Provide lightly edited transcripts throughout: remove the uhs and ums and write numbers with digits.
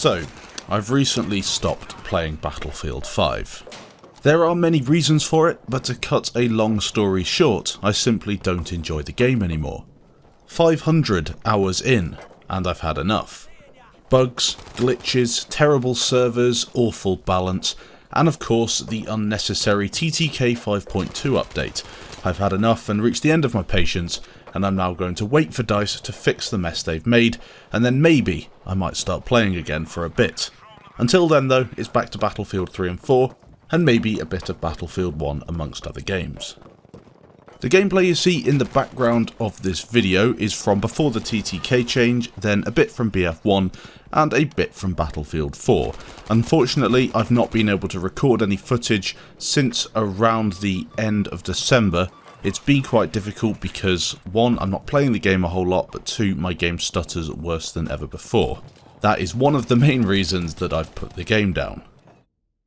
So, I've recently stopped playing Battlefield 5. There are many reasons for it, but to cut a long story short, I simply don't enjoy the game anymore. 500 hours in, and I've had enough. Bugs, glitches, terrible servers, awful balance, and of course the unnecessary TTK 5.2 update. I've had enough and reached the end of my patience, and I'm now going to wait for DICE to fix the mess they've made, and then maybe I might start playing again for a bit. Until then though, it's back to Battlefield 3 and 4, and maybe a bit of Battlefield 1 amongst other games. The gameplay you see in the background of this video is from before the TTK change, then a bit from BF1, and a bit from Battlefield 4. Unfortunately, I've not been able to record any footage since around the end of December. It's been quite difficult because 1, I'm not playing the game a whole lot, but 2, my game stutters worse than ever before. That is one of the main reasons that I've put the game down.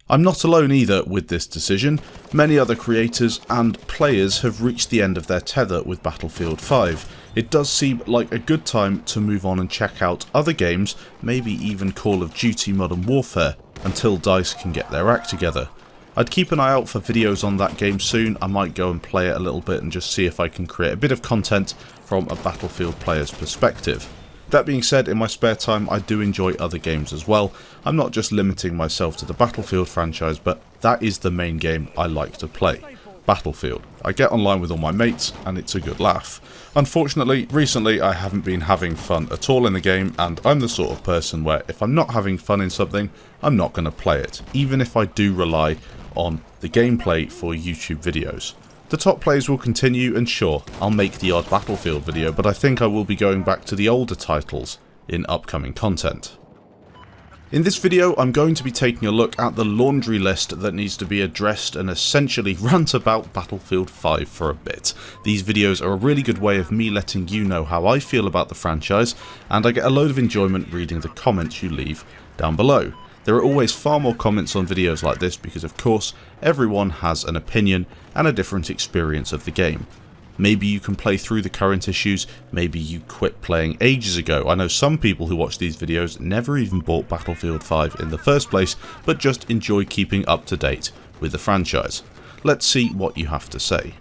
I'm not alone either with this decision. Many other creators and players have reached the end of their tether with Battlefield 5. It does seem like a good time to move on and check out other games, maybe even Call of Duty Modern Warfare, until DICE can get their act together. I'd keep an eye out for videos on that game soon. I might go and play it a little bit and just see if I can create a bit of content from a Battlefield player's perspective. That being said, in my spare time I do enjoy other games as well. I'm not just limiting myself to the Battlefield franchise, but that is the main game I like to play. Battlefield. I get online with all my mates and it's a good laugh. Unfortunately, recently I haven't been having fun at all in the game, and I'm the sort of person where if I'm not having fun in something, I'm not going to play it, even if I do rely on the gameplay for YouTube videos. The top plays will continue, and sure, I'll make the odd Battlefield video, but I think I will be going back to the older titles in upcoming content. In this video, I'm going to be taking a look at the laundry list that needs to be addressed and essentially rant about Battlefield 5 for a bit. These videos are a really good way of me letting you know how I feel about the franchise, and I get a load of enjoyment reading the comments you leave down below. There are always far more comments on videos like this because of course everyone has an opinion and a different experience of the game. Maybe you can play through the current issues, maybe you quit playing ages ago. I know some people who watch these videos never even bought Battlefield 5 in the first place, but just enjoy keeping up to date with the franchise. Let's see what you have to say.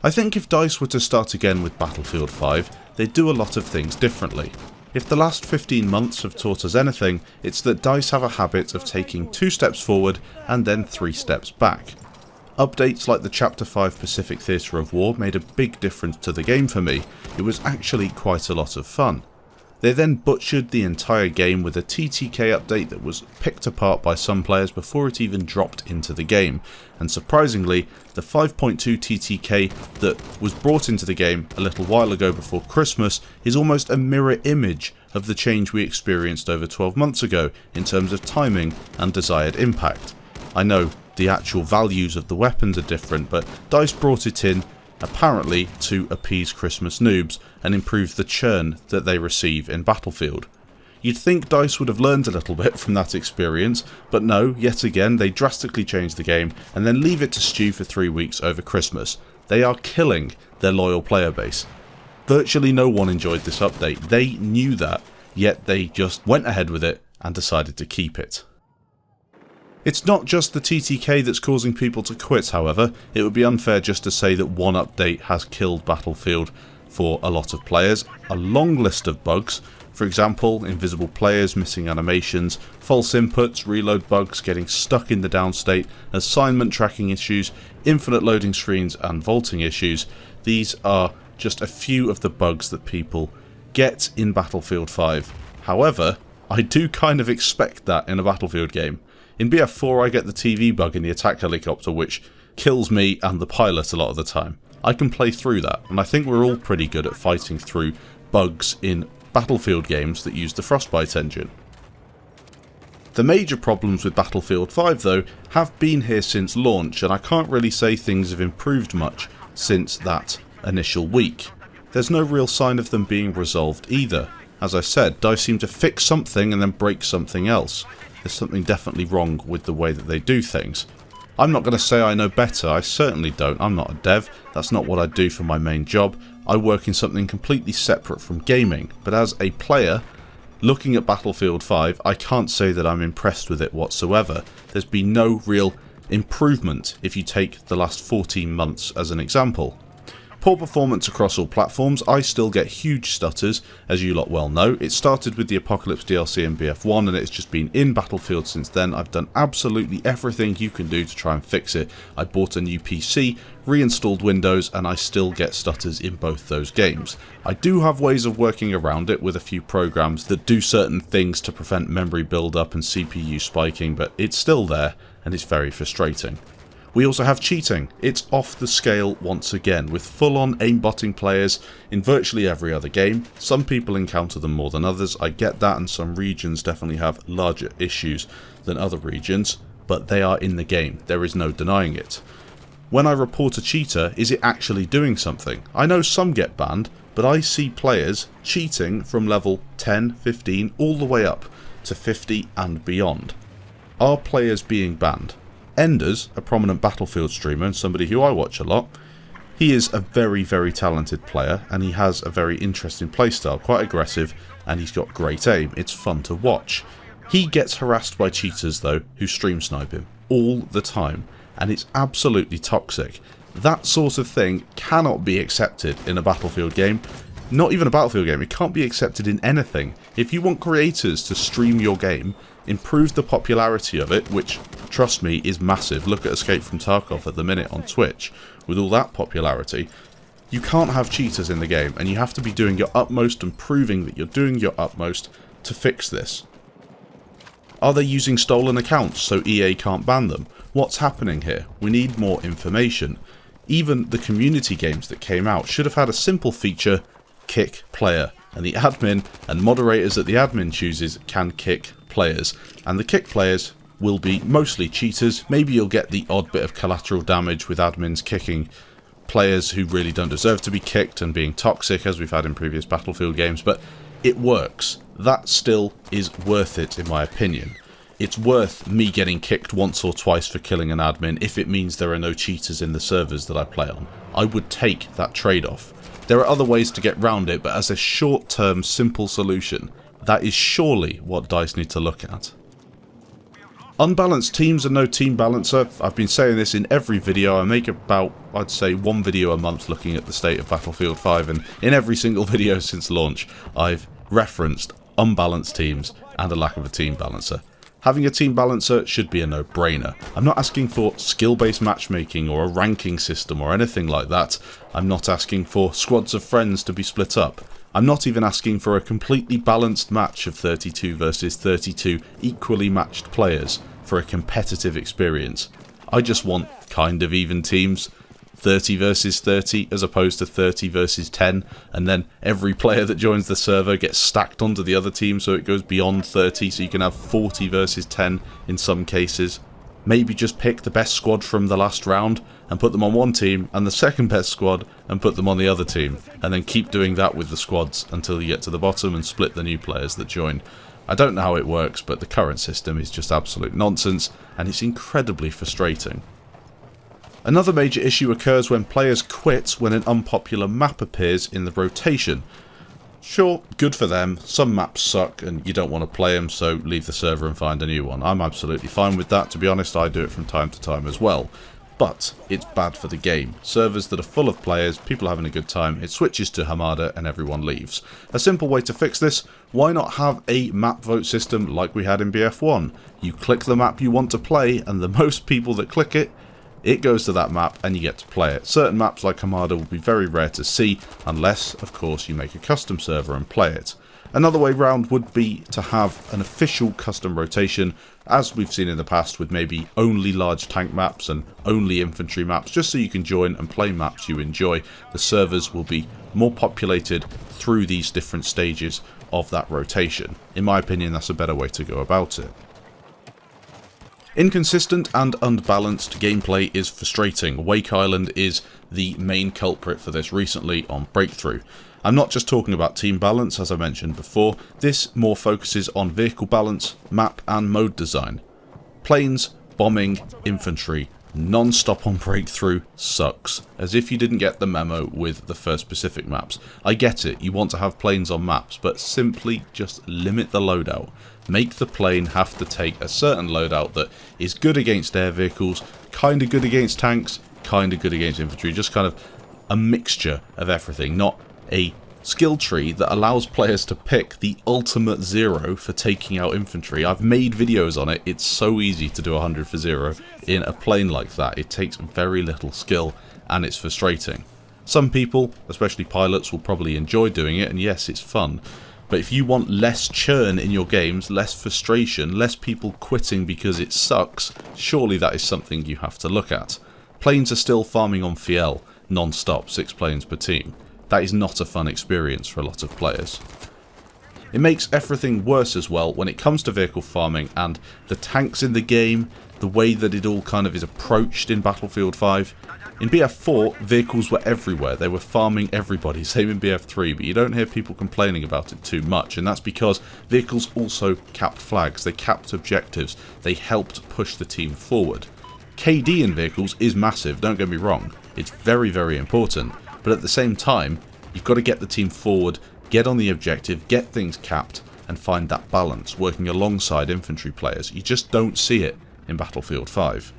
I think if DICE were to start again with Battlefield 5, they'd do a lot of things differently. If the last 15 months have taught us anything, it's that DICE have a habit of taking 2 steps forward and then 3 steps back. Updates like the Chapter 5 Pacific Theatre of War made a big difference to the game for me. It was actually quite a lot of fun. They then butchered the entire game with a TTK update that was picked apart by some players before it even dropped into the game, and surprisingly, the 5.2 TTK that was brought into the game a little while ago before Christmas is almost a mirror image of the change we experienced over 12 months ago in terms of timing and desired impact. I know the actual values of the weapons are different, but DICE brought it in apparently to appease Christmas noobs and improve the churn that they receive in Battlefield. You'd think DICE would have learned a little bit from that experience, but no, yet again they drastically change the game and then leave it to stew for 3 weeks over Christmas. They are killing their loyal player base. Virtually no one enjoyed this update. They knew that, yet they just went ahead with it and decided to keep it. It's not just the TTK that's causing people to quit, however. It would be unfair just to say that one update has killed Battlefield for a lot of players. A long list of bugs, for example, invisible players, missing animations, false inputs, reload bugs, getting stuck in the downstate, assignment tracking issues, infinite loading screens and vaulting issues. These are just a few of the bugs that people get in Battlefield 5. However, I do kind of expect that in a Battlefield game. In BF4 I get the TV bug in the attack helicopter which kills me and the pilot a lot of the time. I can play through that, and I think we're all pretty good at fighting through bugs in Battlefield games that use the Frostbite engine. The major problems with Battlefield 5 though have been here since launch, and I can't really say things have improved much since that initial week. There's no real sign of them being resolved either. As I said, DICE seem to fix something and then break something else. There's something definitely wrong with the way that they do things. I'm not going to say I know better, I certainly don't. I'm not a dev, that's not what I do for my main job. I work in something completely separate from gaming, but as a player, Looking at Battlefield 5, I can't say that I'm impressed with it whatsoever. There's been no real improvement if you take the last 14 months as an example. Poor performance across all platforms. I still get huge stutters, as you lot well know. It started with the Apocalypse DLC in BF1 and it's just been in Battlefield since then. I've done absolutely everything you can do to try and fix it. I bought a new PC, reinstalled Windows, and I still get stutters in both those games. I do have ways of working around it with a few programs that do certain things to prevent memory build-up and CPU spiking, but it's still there and it's very frustrating. We also have cheating. It's off the scale once again, with full-on aimbotting players in virtually every other game. Some people encounter them more than others, I get that, and some regions definitely have larger issues than other regions, but they are in the game, there is no denying it. When I report a cheater, is it actually doing something? I know some get banned, but I see players cheating from level 10, 15, all the way up to 50 and beyond. Are players being banned? Enders, a prominent Battlefield streamer and somebody who I watch a lot, he is a very, very talented player and he has a very interesting playstyle, quite aggressive, and he's got great aim. It's fun to watch. He gets harassed by cheaters though, who stream snipe him all the time, and it's absolutely toxic. That sort of thing cannot be accepted in a Battlefield game. Not even a Battlefield game, it can't be accepted in anything. If you want creators to stream your game, improve the popularity of it, which, trust me, is massive. Look at Escape from Tarkov at the minute on Twitch, with all that popularity. You can't have cheaters in the game, and you have to be doing your utmost and proving that you're doing your utmost to fix this. Are they using stolen accounts so EA can't ban them? What's happening here? We need more information. Even the community games that came out should have had a simple feature, kick player, and the admin and moderators that the admin chooses can kick players, and the kick players will be mostly cheaters. Maybe you'll get the odd bit of collateral damage with admins kicking players who really don't deserve to be kicked and being toxic, as we've had in previous Battlefield games, but it works. That still is worth it in my opinion. It's worth me getting kicked once or twice for killing an admin if it means there are no cheaters in the servers that I play on. I would take that trade-off. There are other ways to get round it, but as a short-term simple solution, that is surely what DICE need to look at. Unbalanced teams and no team balancer. I've been saying this in every video. I make about, I'd say, one video a month looking at the state of Battlefield 5, and in every single video since launch I've referenced unbalanced teams and a lack of a team balancer. Having a team balancer should be a no-brainer. I'm not asking for skill-based matchmaking or a ranking system or anything like that. I'm not asking for squads of friends to be split up. I'm not even asking for a completely balanced match of 32 versus 32 equally matched players for a competitive experience. I just want kind of even teams, 30 versus 30 as opposed to 30 versus 10, and then every player that joins the server gets stacked onto the other team so it goes beyond 30, so you can have 40 versus 10 in some cases. Maybe just pick the best squad from the last round and put them on one team, and the second best squad and put them on the other team, and then keep doing that with the squads until you get to the bottom and split the new players that join. I don't know how it works, but the current system is just absolute nonsense, and it's incredibly frustrating. Another major issue occurs when players quit when an unpopular map appears in the rotation. Sure, good for them, some maps suck and you don't want to play them, so leave the server and find a new one. I'm absolutely fine with that, to be honest. I do it from time to time as well. But it's bad for the game. Servers that are full of players, people having a good time, it switches to Hamada and everyone leaves. A simple way to fix this, why not have a map vote system like we had in BF1? You click the map you want to play, and the most people that click it, it goes to that map and you get to play it. Certain maps like Hamada will be very rare to see, unless, of course, you make a custom server and play it. Another way round would be to have an official custom rotation, as we've seen in the past with maybe only large tank maps and only infantry maps, just so you can join and play maps you enjoy. The servers will be more populated through these different stages of that rotation. In my opinion, that's a better way to go about it. Inconsistent and unbalanced gameplay is frustrating. Wake Island is the main culprit for this recently on Breakthrough. I'm not just talking about team balance, as I mentioned before. This more focuses on vehicle balance, map and mode design. Planes, bombing, infantry, Non-stop on breakthrough sucks. As if you didn't get the memo with the first Pacific maps. I get it, you want to have planes on maps, but simply just limit the loadout. Make the plane have to take a certain loadout that is good against air vehicles, kind of good against tanks, kind of good against infantry. Just kind of a mixture of everything, not a skill tree that allows players to pick the ultimate 0 for taking out infantry. I've made videos on it. It's so easy to do 100 for 0 in a plane like that. It takes very little skill and it's frustrating. Some people, especially pilots, will probably enjoy doing it, and yes, it's fun. But if you want less churn in your games, less frustration, less people quitting because it sucks, surely that is something you have to look at. Planes are still farming on Fiel non-stop, 6 planes per team. That is not a fun experience for a lot of players. It makes everything worse as well when it comes to vehicle farming and the tanks in the game, the way that it all kind of is approached in Battlefield 5. In BF4, vehicles were everywhere. They were farming everybody, same in BF3, but you don't hear people complaining about it too much, and that's because vehicles also capped flags, they capped objectives, they helped push the team forward. KD in vehicles is massive, don't get me wrong. It's very, very important. But at the same time, you've got to get the team forward, get on the objective, get things capped, and find that balance, working alongside infantry players. You just don't see it in Battlefield 5.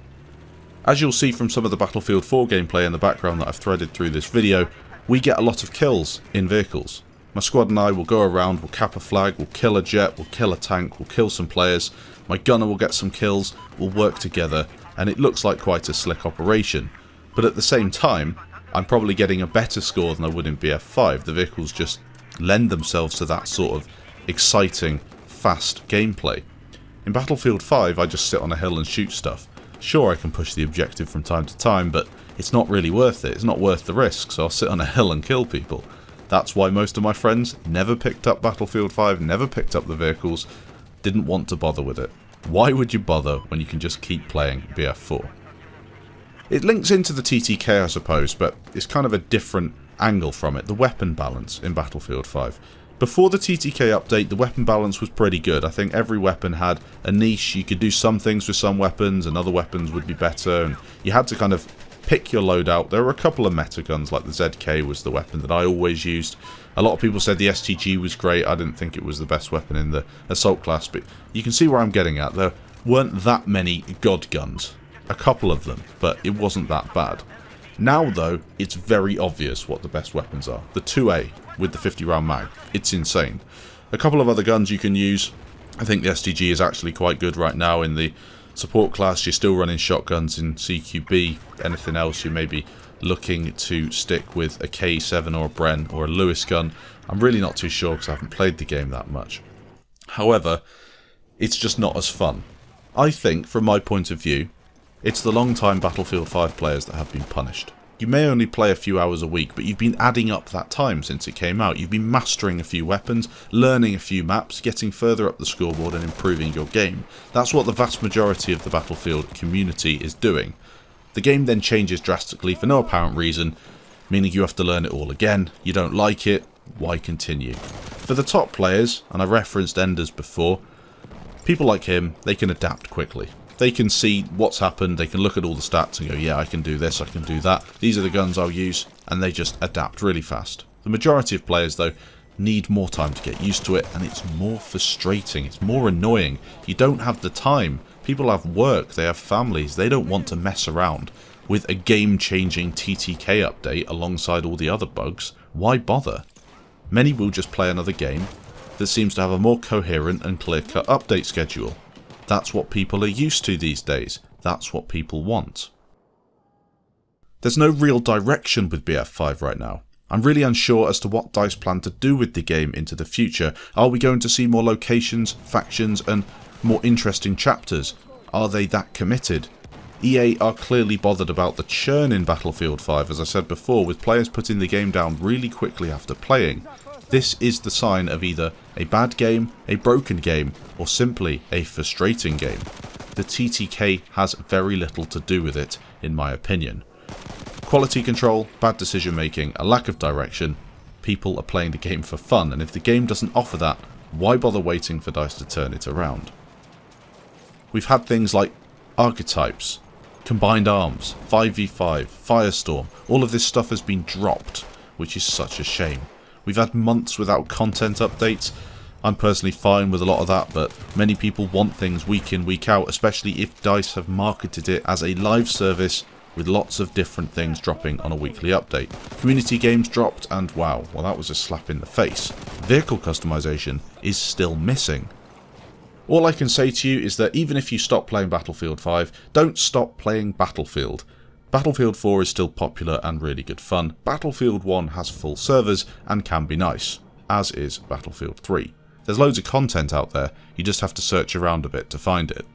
As you'll see from some of the Battlefield 4 gameplay in the background that I've threaded through this video, we get a lot of kills in vehicles. My squad and I will go around, we'll cap a flag, we'll kill a jet, we'll kill a tank, we'll kill some players, my gunner will get some kills, we'll work together, and it looks like quite a slick operation. But at the same time, I'm probably getting a better score than I would in BF5. The vehicles just lend themselves to that sort of exciting, fast gameplay. In Battlefield 5, I just sit on a hill and shoot stuff. Sure, I can push the objective from time to time, but it's not really worth it. It's not worth the risk, so I'll sit on a hill and kill people. That's why most of my friends never picked up Battlefield 5, never picked up the vehicles, didn't want to bother with it. Why would you bother when you can just keep playing BF4? It links into the TTK, I suppose, but it's kind of a different angle from it, the weapon balance in Battlefield 5. Before the TTK update, the weapon balance was pretty good. I think every weapon had a niche. You could do some things with some weapons and other weapons would be better, and you had to kind of pick your loadout. There were a couple of meta guns, like the ZK was the weapon that I always used. A lot of people said the STG was great. I didn't think it was the best weapon in the assault class, but you can see where I'm getting at. There weren't that many god guns. A couple of them, but it wasn't that bad. Now though, it's very obvious what the best weapons are. The 2A with the 50 round mag, it's insane. A couple of other guns you can use. I think the STG is actually quite good right now in the support class. You're still running shotguns in CQB. Anything else you may be looking to stick with a K7 or a Bren or a Lewis gun. I'm really not too sure because I haven't played the game that much. However, it's just not as fun. I think, from my point of view, it's the long-time Battlefield 5 players that have been punished. You may only play a few hours a week, but you've been adding up that time since it came out. You've been mastering a few weapons, learning a few maps, getting further up the scoreboard and improving your game. That's what the vast majority of the Battlefield community is doing. The game then changes drastically for no apparent reason, meaning you have to learn it all again. You don't like it, why continue? For the top players, and I referenced Enders before, people like him, they can adapt quickly. They can see what's happened, they can look at all the stats and go, yeah, I can do this, I can do that. These are the guns I'll use, and they just adapt really fast. The majority of players, though, need more time to get used to it, and it's more frustrating, it's more annoying. You don't have the time. People have work, they have families, they don't want to mess around with a game-changing TTK update alongside all the other bugs. Why bother? Many will just play another game that seems to have a more coherent and clear-cut update schedule. That's what people are used to these days. That's what people want. There's no real direction with BF5 right now. I'm really unsure as to what DICE plan to do with the game into the future. Are we going to see more locations, factions, and more interesting chapters? Are they that committed? EA are clearly bothered about the churn in Battlefield 5, as I said before, with players putting the game down really quickly after playing. This is the sign of either a bad game, a broken game, or simply a frustrating game. The TTK has very little to do with it, in my opinion. Quality control, bad decision making, a lack of direction. People are playing the game for fun, and if the game doesn't offer that, why bother waiting for DICE to turn it around? We've had things like archetypes, Combined Arms, 5v5, Firestorm, all of this stuff has been dropped, which is such a shame. We've had months without content updates. I'm personally fine with a lot of that, but many people want things week in, week out, especially if DICE have marketed it as a live service with lots of different things dropping on a weekly update. Community games dropped, and wow, well that was a slap in the face. Vehicle customization is still missing. All I can say to you is that even if you stop playing Battlefield 5, don't stop playing Battlefield. Battlefield 4 is still popular and really good fun. Battlefield 1 has full servers and can be nice, as is Battlefield 3. There's loads of content out there, you just have to search around a bit to find it.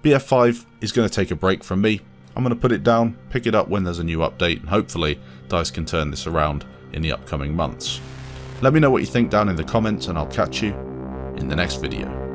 BF5 is going to take a break from me. I'm going to put it down, pick it up when there's a new update, and hopefully DICE can turn this around in the upcoming months. Let me know what you think down in the comments, and I'll catch you in the next video.